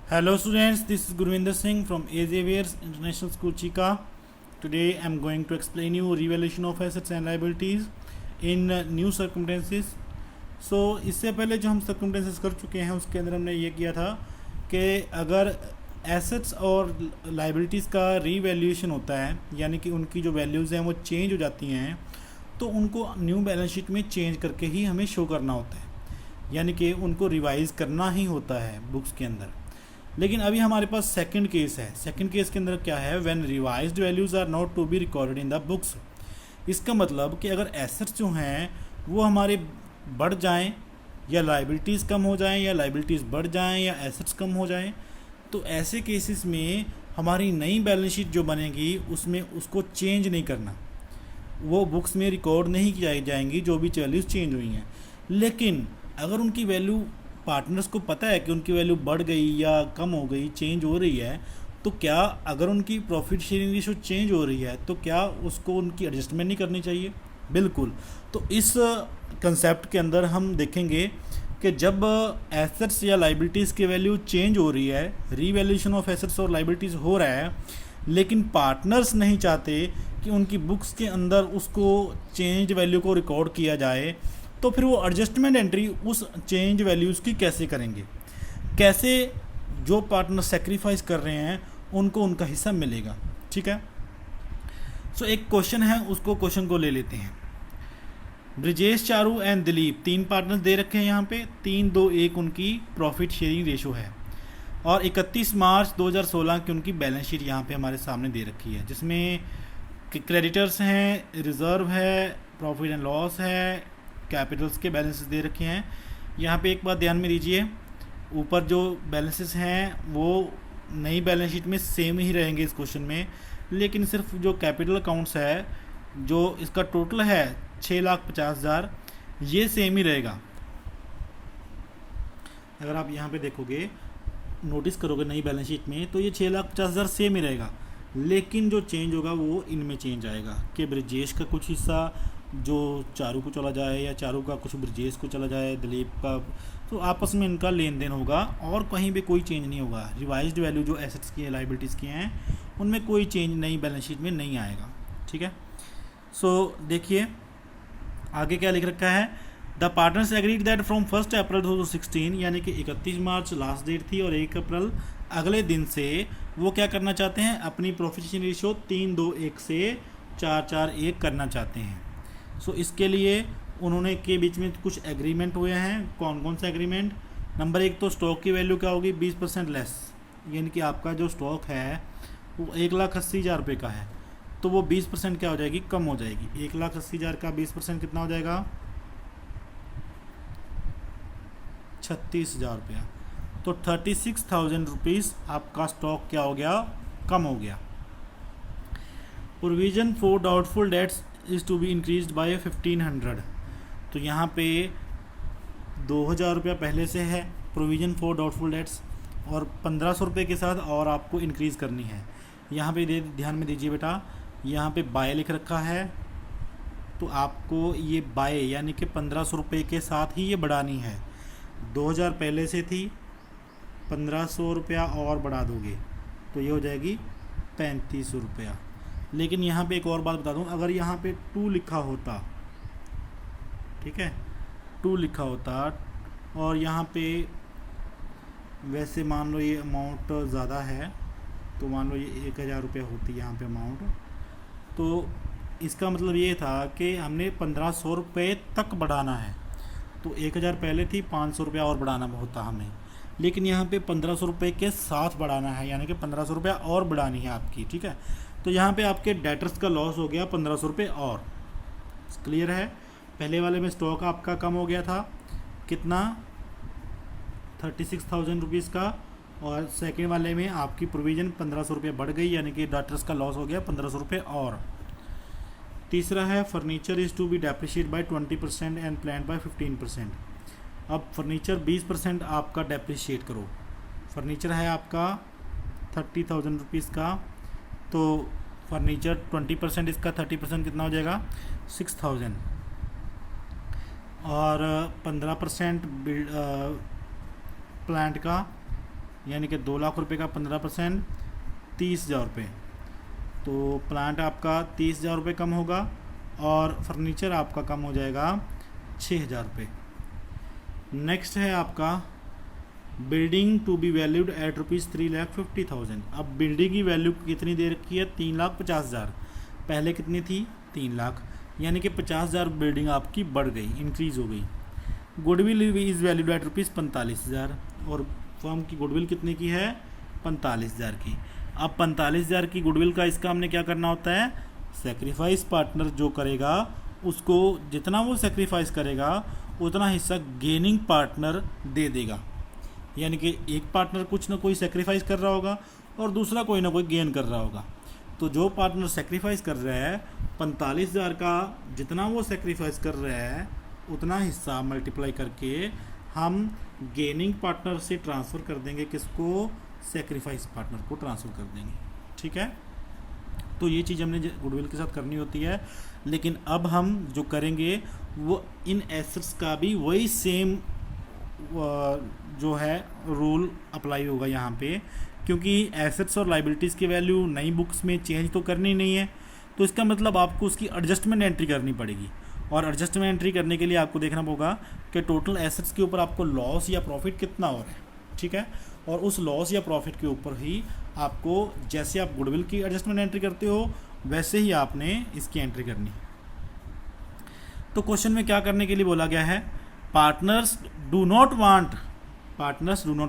Hello students, this is Gurvinder Singh from Xavier's International School Chica. Today I am going to explain you revaluation of assets and liabilities in new circumstances. So इससे पहले जो हम circumstances कर चुके हैं उसके अंदर हमने ये किया था कि अगर assets और liabilities का revaluation होता है यानी कि उनकी जो values हैं वो change हो जाती हैं तो उनको न्यू बैलेंस शीट में चेंज करके ही हमें शो करना होता है यानी कि उनको रिवाइज़ करना ही होता है बुक्स के अंदर। लेकिन अभी हमारे पास सेकंड केस है। सेकंड केस के अंदर क्या है, when revised values are not to be recorded in the books. इसका मतलब कि अगर एसेट्स जो हैं वो हमारे बढ़ जाएं या लाइबिलिटीज़ कम हो जाएं या लाइबिलिटीज़ बढ़ जाएं या एसेट्स कम हो जाएं तो ऐसे केसेस में हमारी नई बैलेंस शीट जो बनेगी उसमें उसको चेंज नहीं करना, वो बुक्स में रिकॉर्ड नहीं की जाएंगी जो भी वैल्यूज़ चेंज हुई हैं। लेकिन अगर उनकी वैल्यू पार्टनर्स को पता है कि उनकी वैल्यू बढ़ गई या कम हो गई, चेंज हो रही है, तो क्या अगर उनकी प्रॉफिट शेयरिंग रेशो चेंज हो रही है तो क्या उसको उनकी एडजस्टमेंट नहीं करनी चाहिए? बिल्कुल। तो इस कंसेप्ट के अंदर हम देखेंगे कि जब एसेट्स या लाइबिलिटीज़ की वैल्यू चेंज हो रही है, रीवैल्यूएशन ऑफ एसेट्स और लाइबिलिटीज़ हो रहा है, लेकिन पार्टनर्स नहीं चाहते कि उनकी बुक्स के अंदर उसको चेंज वैल्यू को रिकॉर्ड किया जाए, तो फिर वो एडजस्टमेंट एंट्री उस चेंज वैल्यूज़ की कैसे करेंगे, कैसे जो पार्टनर सेक्रीफाइस कर रहे हैं उनको उनका हिस्सा मिलेगा। ठीक है। सो एक क्वेश्चन है, उसको क्वेश्चन को ले लेते हैं। ब्रिजेश, चारू एंड दिलीप, तीन पार्टनर्स दे रखे हैं यहाँ पे, 3, 2, 1 उनकी प्रॉफिट शेयरिंग रेशो है और 31 मार्च 2016 की उनकी बैलेंस शीट यहाँ पे हमारे सामने दे रखी है जिसमें क्रेडिटर्स हैं, रिज़र्व है, प्रॉफिट एंड लॉस है, कैपिटल्स के बैलेंसेस दे रखे हैं। यहाँ पे एक बात ध्यान में दीजिए, ऊपर जो बैलेंसेस हैं वो नई बैलेंस शीट में सेम ही रहेंगे इस क्वेश्चन में, लेकिन सिर्फ जो कैपिटल अकाउंट्स है जो इसका टोटल है 6,50,000 ये सेम ही रहेगा। अगर आप यहाँ पे देखोगे, नोटिस करोगे नई बैलेंस शीट में तो ये 6,50,000 सेम ही रहेगा, लेकिन जो चेंज होगा वो इनमें चेंज आएगा कि ब्रिजेश का कुछ हिस्सा जो चारू को चला जाए या चारू का कुछ ब्रिजेश को चला जाए, दिलीप का, तो आपस में इनका लेन देन होगा और कहीं भी कोई चेंज नहीं होगा। रिवाइज्ड वैल्यू जो एसेट्स की है, लाइबिलिटीज़ की हैं, उनमें कोई चेंज नई बैलेंस शीट में नहीं आएगा। ठीक है। सो देखिए आगे क्या लिख रखा है। The partners agreed that from 1 अप्रैल 2016, यानी कि 31 मार्च लास्ट डेट थी और 1 अप्रैल अगले दिन से वो क्या करना चाहते हैं, अपनी प्रॉफिट शेयरिंग रेशियो 3-2-1 से 4-4-1 करना चाहते हैं। सो इसके लिए उन्होंने के बीच में कुछ एग्रीमेंट हुए हैं। कौन कौन सा एग्रीमेंट? नंबर 1 तो स्टॉक की वैल्यू क्या होगी, 20% लेस, यानी कि आपका जो स्टॉक है वो 1,80,000 रुपये का है तो वो 20% क्या हो जाएगी, कम हो जाएगी। 1,80,000 का 20% कितना हो जाएगा, 36,000 रुपया। तो 36,000 रुपीज़ आपका स्टॉक क्या हो गया, कम हो गया। Provision for doubtful debts is to be increased by 1,500। तो यहाँ पे 2,000 रुपया पहले से है प्रोविज़न फॉर डाउटफुल डेट्स और 1,500 रुपये के साथ और आपको इंक्रीज़ करनी है। यहाँ पे ध्यान में दीजिए बेटा, यहाँ पे बाय लिख रखा है तो आपको ये बाय यानी कि 1,500 रुपये के साथ ही ये बढ़ानी है। 2,000 पहले से थी, 1,500 रुपया और बढ़ा दोगे तो ये हो जाएगी 3,500 रुपया। लेकिन यहाँ पे एक और बात बता दूँ, अगर यहाँ पे 2 लिखा होता, ठीक है, 2 लिखा होता और यहाँ पे वैसे मान लो ये अमाउंट ज़्यादा है तो मान लो ये 1,000 रुपया होती यहाँ पे अमाउंट, तो इसका मतलब ये था कि हमने 1,500 रुपये तक बढ़ाना है। तो 1,000 पहले थी, 500 रुपया और बढ़ाना होता हमें, लेकिन यहाँ पे 1,500 रुपये के साथ बढ़ाना है, यानी कि 1,500 रुपया और बढ़ानी है आपकी। ठीक है। तो यहाँ पे आपके डेटर्स का लॉस हो गया 1,500 रुपये और। क्लियर है। पहले वाले में स्टॉक आपका कम हो गया था कितना, 36,000 रुपीज़ का, और सेकेंड वाले में आपकी प्रोविज़न 1,500 रुपये बढ़ गई, यानी कि डेटर्स का लॉस हो गया 1,500 रुपये और। तीसरा है furniture is to be depreciate by 20% and plant by 15%। अब फर्नीचर 20% आपका डेप्रिशिएट करो। फर्नीचर है आपका 30,000 रुपीज़ का, तो फर्नीचर 20% इसका 30% कितना हो जाएगा, 6,000 और 15% प्लांट का यानी कि 2 लाख रुपये का 15% 30,000 रुपये। तो प्लांट आपका 30,000 रुपये कम होगा और फर्नीचर आपका कम हो जाएगा 6,000 रुपये। नेक्स्ट है आपका building to be valued at ₹3,50,000। अब बिल्डिंग की वैल्यू कितनी दे रखी है? 3,50,000। पहले कितनी थी? 3 लाख, यानी कि 50,000 बिल्डिंग आपकी बढ़ गई, इंक्रीज़ हो गई। गुडविल इज़ वैल्यूड एट ₹45,000 और फर्म की गुडविल कितने की है? 45,000 की। अब 45,000 की गुडविल का इसका हमने क्या करना होता है? सेक्रीफाइस पार्टनर जो करेगा उसको जितना वो सेक्रीफाइस करेगा उतना हिस्सा गेनिंग पार्टनर दे देगा। यानी कि एक पार्टनर कुछ ना कोई सेक्रीफाइस कर रहा होगा और दूसरा कोई ना कोई गेन कर रहा होगा। तो जो पार्टनर सेक्रीफाइस कर रहा है 45,000 का जितना वो सेक्रीफाइस कर रहा है उतना हिस्सा मल्टीप्लाई करके हम गेनिंग पार्टनर से ट्रांसफ़र कर देंगे, किसको? सेक्रीफाइस पार्टनर को ट्रांसफ़र कर देंगे। ठीक है, तो ये चीज़ हमने गुडविल के साथ करनी होती है। लेकिन अब हम जो करेंगे वो इन एसेट्स का भी वही सेम जो है रूल अप्लाई होगा यहाँ पे, क्योंकि एसेट्स और लाइबिलिटीज़ की वैल्यू नई बुक्स में चेंज तो करनी नहीं है। तो इसका मतलब आपको उसकी एडजस्टमेंट एंट्री करनी पड़ेगी और एडजस्टमेंट एंट्री करने के लिए आपको देखना होगा कि टोटल एसेट्स के ऊपर आपको लॉस या प्रॉफिट कितना हो रहा है। ठीक है, और उस लॉस या प्रॉफिट के ऊपर ही आपको, जैसे आप गुडविल की एडजस्टमेंट एंट्री करते हो वैसे ही आपने इसकी एंट्री करनी। तो क्वेश्चन में क्या करने के लिए बोला गया है? Partners do not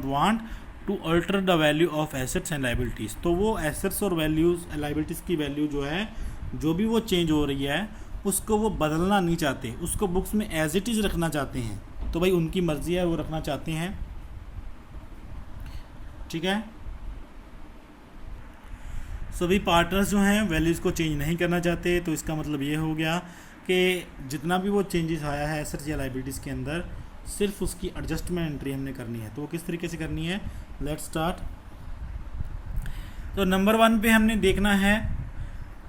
want to alter the value of assets and liabilities. तो वो एसेट्स और वैल्यूज़ लाइबिलिटीज़ की वैल्यू जो है, जो भी वो चेंज हो रही है उसको वो बदलना नहीं चाहते, उसको बुक्स में एज इट इज़ रखना चाहते हैं। तो भाई उनकी मर्जी है, वो रखना चाहते हैं। ठीक है, सभी पार्टनर्स जो हैं वैल्यूज़ को चेंज नहीं करना चाहते। तो इसका मतलब ये हो गया कि जितना भी वो चेंजेस आया है एसेट्स या लाइबिलिटीज़ के अंदर, सिर्फ उसकी एडजस्टमेंट एंट्री हमने करनी है। तो वो किस तरीके से करनी है? Let's start. तो नंबर 1 पे हमने देखना है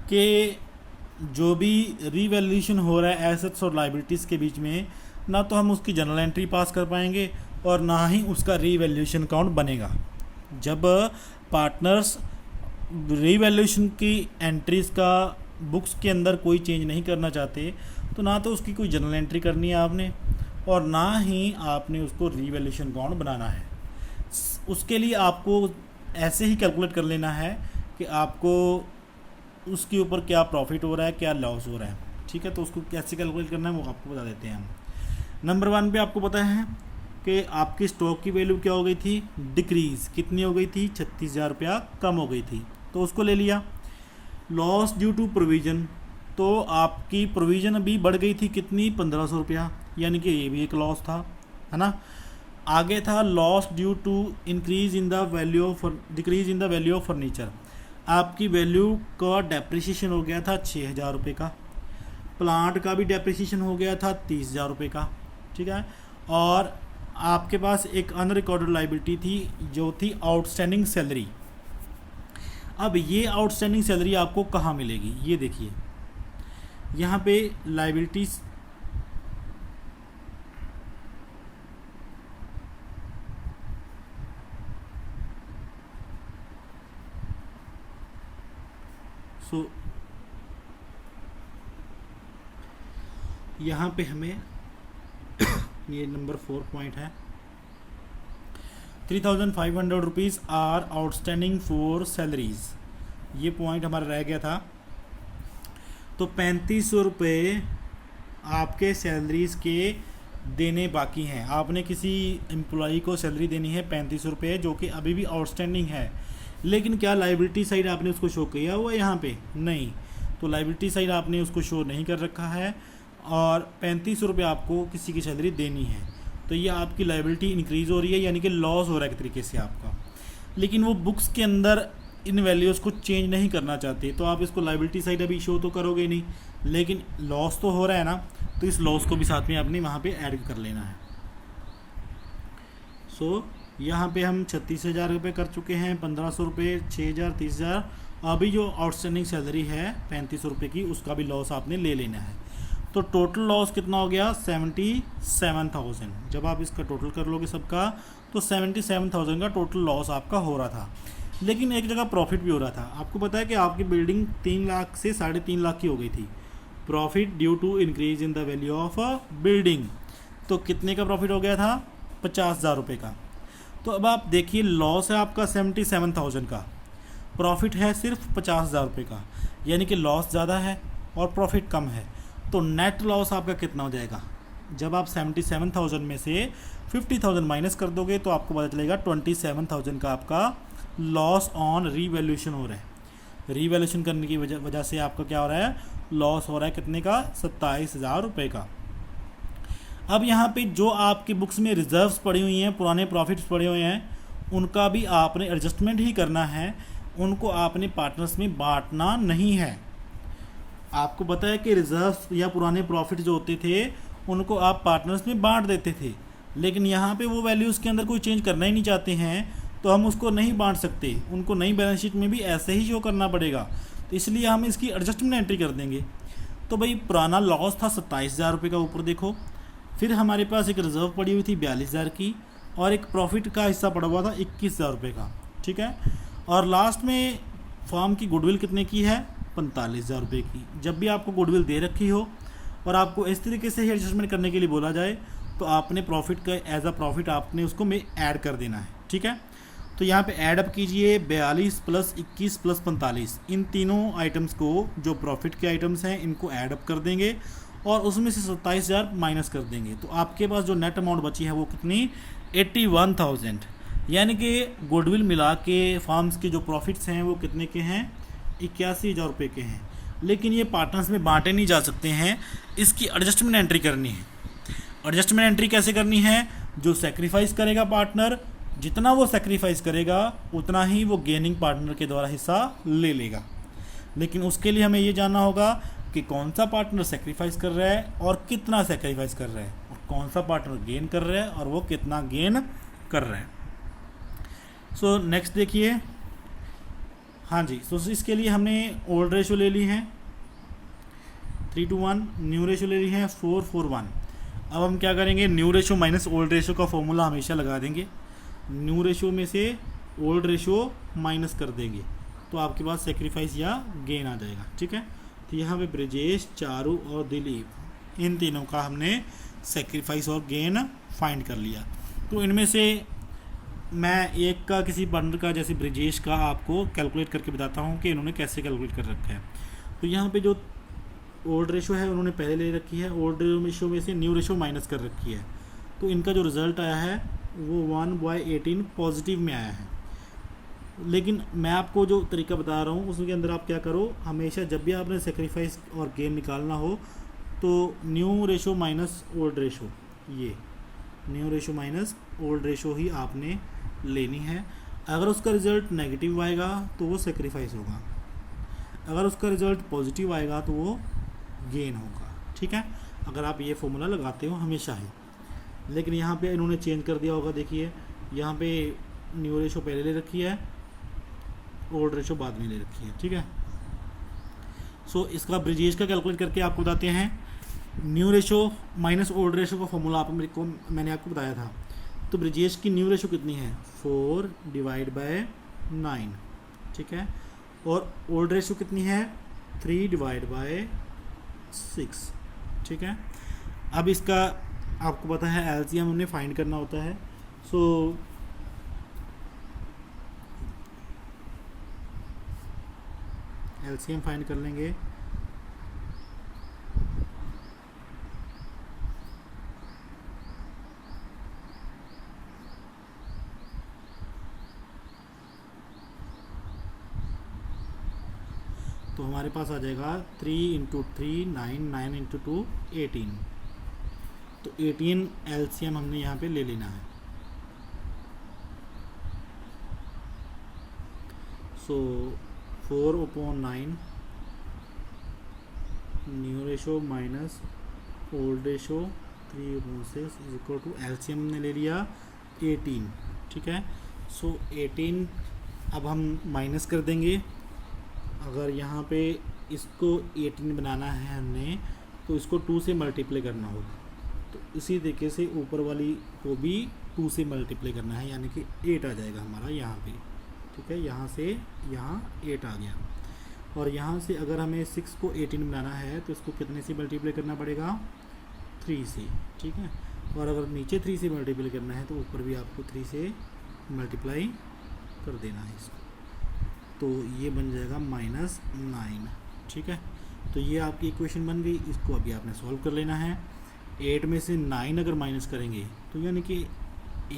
कि जो भी रीवैल्यूएशन हो रहा है एसेट्स और लाइबिलिटीज़ के बीच में, ना तो हम उसकी जनरल एंट्री पास कर पाएंगे और ना ही उसका रीवैल्यूएशन अकाउंट बनेगा। जब पार्टनर्स रीवैल्यूएशन की एंट्रीज़ का बुक्स के अंदर कोई चेंज नहीं करना चाहते, तो ना तो उसकी कोई जनरल एंट्री करनी है आपने और ना ही आपने उसको रीवैल्यूएशन अकाउंट बनाना है। उसके लिए आपको ऐसे ही कैलकुलेट कर लेना है कि आपको उसके ऊपर क्या प्रॉफिट हो रहा है, क्या लॉस हो रहा है। ठीक है, तो उसको कैसे कैलकुलेट करना है वो आपको बता देते हैं हम। नंबर 1 पे आपको पता है कि आपकी स्टॉक की वैल्यू क्या हो गई थी? डिक्रीज़। कितनी हो गई थी? 36,000 रुपया कम हो गई थी, तो उसको ले लिया। लॉस ड्यू टू प्रोविज़न, तो आपकी प्रोविज़न अभी बढ़ गई थी कितनी? 1,500 रुपया, यानी कि ये भी एक लॉस था, है ना। आगे था loss due to increase in the value of decrease in the value of furniture. आपकी वैल्यू का डेप्रिसिएशन हो गया था 6,000 रुपये का। प्लांट का भी डेप्रिसिएशन हो गया था 30,000 रुपये का। ठीक है, और आपके पास एक अनरिकॉर्डेड लाइबिलिटी थी जो थी आउटस्टैंडिंग सैलरी। अब ये आउटस्टैंडिंग सैलरी आपको कहाँ मिलेगी? ये देखिए यहाँ पे लाइबिलिटीज यहाँ पे हमें ये नंबर 4 पॉइंट है, 3,500 rupees are outstanding for salaries. ये पॉइंट हमारा रह गया था। तो 3,500 रुपये आपके सैलरीज़ के देने बाकी हैं। आपने किसी एम्प्लॉई को सैलरी देनी है 3,500 रुपये, जो कि अभी भी आउटस्टैंडिंग है। लेकिन क्या लाइबिलिटी साइड आपने उसको शो किया हुआ है यहाँ पे? नहीं। तो लाइबिलिटी साइड आपने उसको शो नहीं कर रखा है और 3,500 रुपये आपको किसी की सैलरी देनी है। तो ये आपकी लाइबिलिटी इंक्रीज़ हो रही है, यानी कि लॉस हो रहा है एक तरीके से आपका। लेकिन वो बुक्स के अंदर इन वैल्यूज़ को चेंज नहीं करना चाहते, तो आप इसको लाइबिलिटी साइड अभी शो तो करोगे नहीं, लेकिन लॉस तो हो रहा है ना, तो इस लॉस को भी साथ में आपने वहाँ पे ऐड कर लेना है। सो यहाँ पे हम 36,000 रुपये कर चुके हैं, 1,500 रुपये, 6,000, 30,000। अभी जो आउटस्टैंडिंग सैलरी है 3,500 रुपये की, उसका भी लॉस आपने ले लेना है। तो टोटल लॉस कितना हो गया 77,000। जब आप इसका टोटल कर लोगे सबका तो 77,000 का टोटल लॉस आपका हो रहा था। लेकिन एक जगह प्रॉफिट भी हो रहा था। आपको पता है कि आपकी बिल्डिंग 3 लाख से 3.5 लाख की हो गई थी। Profit due to increase in the value of a building. तो कितने का प्रॉफिट हो गया था 50,000 रुपये का। तो अब आप देखिए लॉस है आपका 77,000 का, प्रॉफिट है सिर्फ 50,000 रुपये का, यानी कि लॉस ज़्यादा है और प्रॉफिट कम है। तो नेट लॉस आपका कितना हो जाएगा? जब आप 77,000 में से 50,000 माइनस कर दोगे तो आपको पता चलेगा 27,000 का आपका लॉस ऑन रीवैल्यूएशन हो रहा है। रीवैल्यूएशन करने की वजह से आपका क्या हो रहा है? लॉस हो रहा है कितने का? 27,000 रुपये का। अब यहाँ पे जो आपकी बुक्स में रिजर्व्स पड़ी हुई हैं, पुराने प्रॉफिट्स पड़े हुए हैं, उनका भी आपने एडजस्टमेंट ही करना है। उनको आपने पार्टनर्स में बांटना नहीं है। आपको पता है कि रिजर्व्स या पुराने प्रॉफिट जो होते थे उनको आप पार्टनर्स में बांट देते थे, लेकिन यहाँ पे वो वैल्यूज़ के अंदर कोई चेंज करना ही नहीं चाहते हैं, तो हम उसको नहीं बांट सकते। उनको नई बैलेंस शीट में भी ऐसे ही शो करना पड़ेगा। तो इसलिए हम इसकी एडजस्टमेंट एंट्री कर देंगे। तो भाई पुराना लॉस था 27,000 रुपये का, ऊपर देखो। फिर हमारे पास एक रिजर्व पड़ी हुई थी 42,000 की, और एक प्रॉफिट का हिस्सा पड़ा हुआ था 21,000 रुपये का, ठीक है। और लास्ट में फॉर्म की गुडविल कितने की है? 45,000 रुपये की। जब भी आपको गुडविल दे रखी हो और आपको इस तरीके से ही एडजस्टमेंट करने के लिए बोला जाए तो आपने प्रॉफिट का एज अ प्रॉफिट आपने उसको में ऐड कर देना है, ठीक है। तो यहाँ पे ऐड अप कीजिए 42 प्लस 21 प्लस 45, इन तीनों आइटम्स को, जो प्रॉफिट के आइटम्स हैं, इनको ऐड अप कर देंगे और उसमें से 27,000 माइनस कर देंगे। तो आपके पास जो नेट अमाउंट बची है वो कितनी? 81,000। यानी कि गुडविल मिला के फर्म्स के जो प्रॉफिट्स हैं वो कितने के हैं? 81,000 रुपये के हैं। लेकिन ये पार्टनर्स में बांटे नहीं जा सकते हैं, इसकी एडजस्टमेंट एंट्री करनी है। एडजस्टमेंट एंट्री कैसे करनी है? जो सेक्रीफाइस करेगा पार्टनर, जितना वो सेक्रीफाइस करेगा उतना ही वो गेनिंग पार्टनर के द्वारा हिस्सा ले लेगा। लेकिन उसके लिए हमें ये जानना होगा कि कौन सा पार्टनर सेक्रीफाइस कर रहा है और कितना सेक्रीफाइस कर रहा है, और कौन सा पार्टनर गेन कर रहा है और वो कितना गेन कर रहा है। सो नेक्स्ट देखिए, हाँ जी। सो इसके लिए हमने ओल्ड रेशो ले ली है 3:1, न्यू रेशो ले ली है 4:1। अब हम क्या करेंगे? New ratio minus old ratio का फॉर्मूला हमेशा लगा देंगे। न्यू रेशो में से ओल्ड रेशो माइनस कर देंगे तो आपके पास सेक्रीफाइस या गेन आ जाएगा, ठीक है। तो यहाँ पे ब्रिजेश, चारू और दिलीप, इन तीनों का हमने सेक्रीफाइस और गेन फाइंड कर लिया। तो इनमें से मैं एक का, किसी पार्टनर का, जैसे ब्रिजेश का, आपको कैलकुलेट करके बताता हूँ कि इन्होंने कैसे कैलकुलेट कर रखा है। तो यहाँ पे जो ओल्ड रेशो है उन्होंने पहले ले रखी है, ओल्ड रेशो में से न्यू रेशो माइनस कर रखी है। तो इनका जो रिज़ल्ट आया है वो 1/18 पॉजिटिव में आया है। लेकिन मैं आपको जो तरीका बता रहा हूँ उसके अंदर आप क्या करो, हमेशा जब भी आपने सेक्रीफाइस और गेन निकालना हो तो new ratio minus old ratio, ये new ratio minus old ratio ही आपने लेनी है। अगर उसका रिज़ल्ट नेगेटिव आएगा तो वो सेक्रीफाइस होगा, अगर उसका रिज़ल्ट पॉजिटिव आएगा तो वो गेन होगा, ठीक है। अगर आप ये फॉर्मूला लगाते हो हमेशा ही। लेकिन यहाँ पे इन्होंने चेंज कर दिया होगा, देखिए यहाँ पे न्यू रेशो पहले ले रखी है, ओल्ड रेशो बाद में ले रखी है, ठीक है। सो इसका ब्रिजेश का कैलकुलेट करके आपको बताते हैं। New ratio minus old ratio का फॉर्मूला मैंने आपको बताया था। तो ब्रिजेश की न्यू रेशो कितनी है? 4/9, ठीक है। और ओल्ड रेशो कितनी है? 3/6, ठीक है। अब इसका आपको पता है एलसीएम हमने फाइंड करना होता है। सो एलसीएम फाइंड कर लेंगे। तो हमारे पास आ जाएगा 3 × 3 9, 9 × 2 18। तो 18 एलसीएम हमने यहाँ पे ले लेना है। So 4/9 new ratio minus old ratio 3/6 is equal to LCM ने ले लिया 18, ठीक है। सो 18 अब हम माइनस कर देंगे। अगर यहाँ पे इसको 18 बनाना है हमने तो इसको 2 से मल्टीप्लाई करना होगा। तो इसी तरीके से ऊपर वाली को भी 2 से मल्टीप्लाई करना है, यानी कि 8 आ जाएगा हमारा यहाँ पे। ठीक है, यहाँ से यहाँ 8 आ गया। और यहाँ से अगर हमें 6 को 18 बनाना है तो इसको कितने से मल्टीप्लाई करना पड़ेगा? 3 से। ठीक है, और अगर नीचे 3 से मल्टीप्लाई करना है तो ऊपर भी आपको 3 से मल्टीप्लाई कर देना है इसको। तो ये बन जाएगा -9। ठीक है, तो ये आपकी इक्वेशन बन गई। इसको अभी आपने सॉल्व कर लेना है। 8 में से 9 अगर माइनस करेंगे तो यानी कि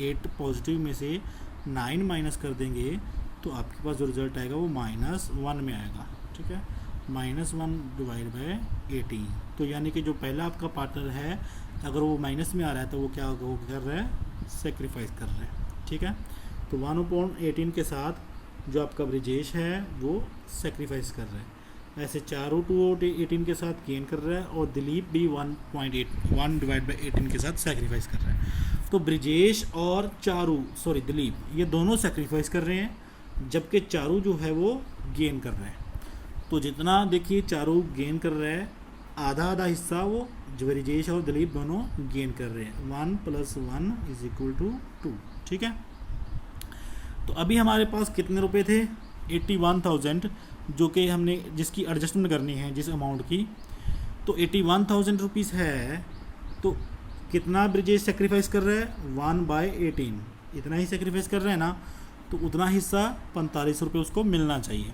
8 पॉजिटिव में से 9 माइनस कर देंगे तो आपके पास जो रिज़ल्ट आएगा वो -1 में आएगा। ठीक है, -1 डिवाइड बाय 18। तो यानी कि जो पहला आपका पार्टनर है अगर वो माइनस में आ रहा है तो वो क्या होगा? वो कर रहा है सेक्रीफाइस कर रहा है। ठीक है, तो 1/18 के साथ जो आपका ब्रिजेश है वो सेक्रीफाइस कर रहा है। ऐसे चारों 2/18 के साथ गेन कर रहा है और दिलीप भी 1 डिवाइड बाई 18 के साथ सेक्रीफाइस कर रहा है। तो ब्रिजेश और दिलीप ये दोनों सेक्रीफाइस कर रहे हैं, जबकि चारू जो है वो गेन कर रहा है। तो जितना देखिए चारू गेन कर रहा है, आधा आधा हिस्सा वो ब्रिजेश और दिलीप दोनों गेन कर रहे हैं। 1 + 1 = 2। ठीक है, तो अभी हमारे पास कितने रुपए थे? 81,000, जो कि हमने जिसकी एडजस्टमेंट करनी है जिस अमाउंट की। तो 81,000 रुपीज़ है, तो कितना ब्रिजेश सेक्रीफाइस कर रहा है? 1/18, इतना ही सेक्रीफाइस कर रहे हैं ना, तो उतना हिस्सा 45 रुपये उसको मिलना चाहिए।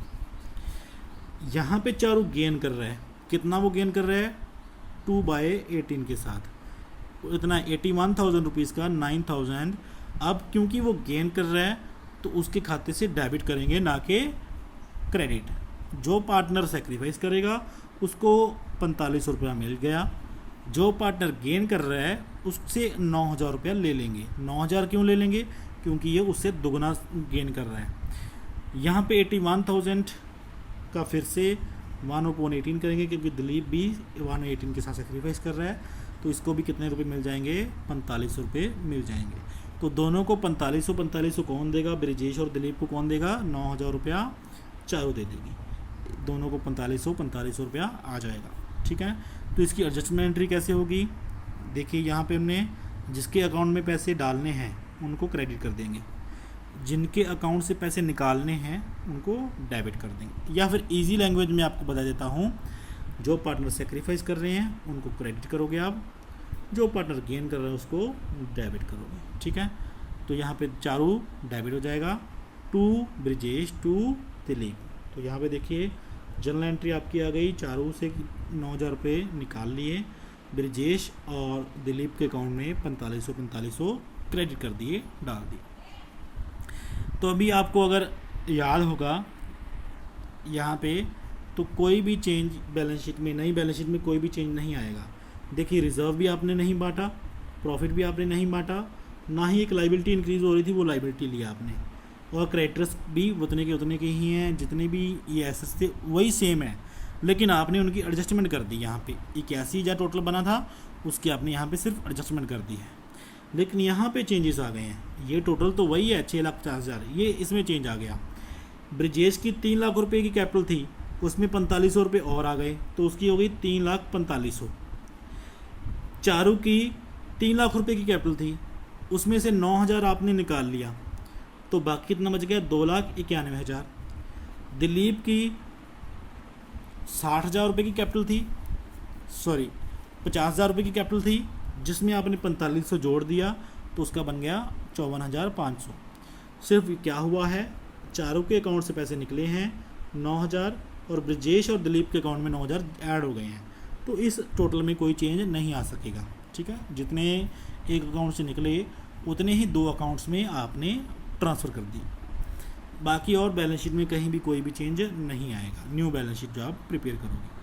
यहाँ पे चारू गेन कर रहा है, कितना वो गेन कर रहा है? 2/18 के साथ। तो इतना 81,000 रुपीज़ का 9,000 अब क्योंकि वो गेन कर रहा है तो उसके खाते से डेबिट करेंगे, ना कि क्रेडिट। जो पार्टनर सेक्रीफाइस करेगा उसको 45 रुपया मिल गया, जो पार्टनर गेन कर रहा है उससे 9,000 रुपया ले लेंगे। 9,000 क्यों ले लेंगे? क्योंकि ये उससे दुगना गेन कर रहा है। यहाँ पे 81,000 का फिर से 1/18 करेंगे, क्योंकि दिलीप भी 1/18 के साथ सेक्रीफाइस कर रहा है, तो इसको भी कितने रुपए मिल जाएंगे? 45 रुपये मिल जाएंगे। तो दोनों को 4500 कौन देगा? ब्रिजेश और दिलीप को कौन देगा? 9,000 रुपया चारू दे देगी। दोनों को 4500 रुपया आ जाएगा। ठीक है, तो इसकी एडजस्टमेंट एंट्री कैसे होगी? देखिए यहाँ पे हमने जिसके अकाउंट में पैसे डालने हैं उनको क्रेडिट कर देंगे, जिनके अकाउंट से पैसे निकालने हैं उनको डेबिट कर देंगे। या फिर इजी लैंग्वेज में आपको बता देता हूँ, जो पार्टनर सेक्रीफाइस कर रहे हैं उनको क्रेडिट करोगे आप, जो पार्टनर गेन कर रहा है उसको डेबिट करोगे। ठीक है, तो यहाँ पे चारू डेबिट हो जाएगा, 2 ब्रिजेश, 2 दिलीप। तो यहाँ पे देखिए जर्नल एंट्री आपकी आ गई। चारू से 9,000 रुपये निकाल लिए, ब्रिजेश और दिलीप के अकाउंट में 4500 क्रेडिट कर दिए, डाल दिए। तो अभी आपको अगर याद होगा यहाँ पे, तो कोई भी चेंज बैलेंस शीट में, नई बैलेंस शीट में कोई भी चेंज नहीं आएगा। देखिए रिजर्व भी आपने नहीं बांटा, प्रॉफिट भी आपने नहीं बांटा, ना ही एक लाइबिलिटी इंक्रीज़ हो रही थी वो लाइबिलिटी लिया आपने, और क्रेडिटर्स भी उतने के ही हैं, जितने भी ये एसेट्स थे वही सेम है, लेकिन आपने उनकी एडजस्टमेंट कर दी। यहाँ पे 81,000 टोटल बना था, उसकी आपने यहाँ पे सिर्फ एडजस्टमेंट कर दी है, लेकिन यहाँ पे चेंजेस आ गए हैं। ये टोटल तो वही है 6,50,000, ये इसमें चेंज आ गया। ब्रिजेश की 3 लाख रुपये की कैपिटल थी, उसमें 4500 रुपये और आ गए, तो उसकी हो गई 3,45,000। चारू की 3 लाख रुपये की कैपिटल थी, उसमें से 9,000 आपने निकाल लिया, तो बाकी कितना बच गया? 2,91,000। दिलीप की 60,000 रुपये की कैपिटल थी, 50,000 रुपये की कैपिटल थी, जिसमें आपने 4500 जोड़ दिया, तो उसका बन गया 54,500। सिर्फ क्या हुआ है, चारों के अकाउंट से पैसे निकले हैं 9,000, और ब्रिजेश और दिलीप के अकाउंट में 9,000 ऐड हो गए हैं, तो इस टोटल में कोई चेंज नहीं आ सकेगा। ठीक है, जितने एक अकाउंट से निकले उतने ही 2 अकाउंट्स में आपने ट्रांसफ़र कर दी। बाकी और बैलेंस शीट में कहीं भी कोई भी चेंज नहीं आएगा, न्यू बैलेंस शीट जो आप प्रिपेयर करोगे।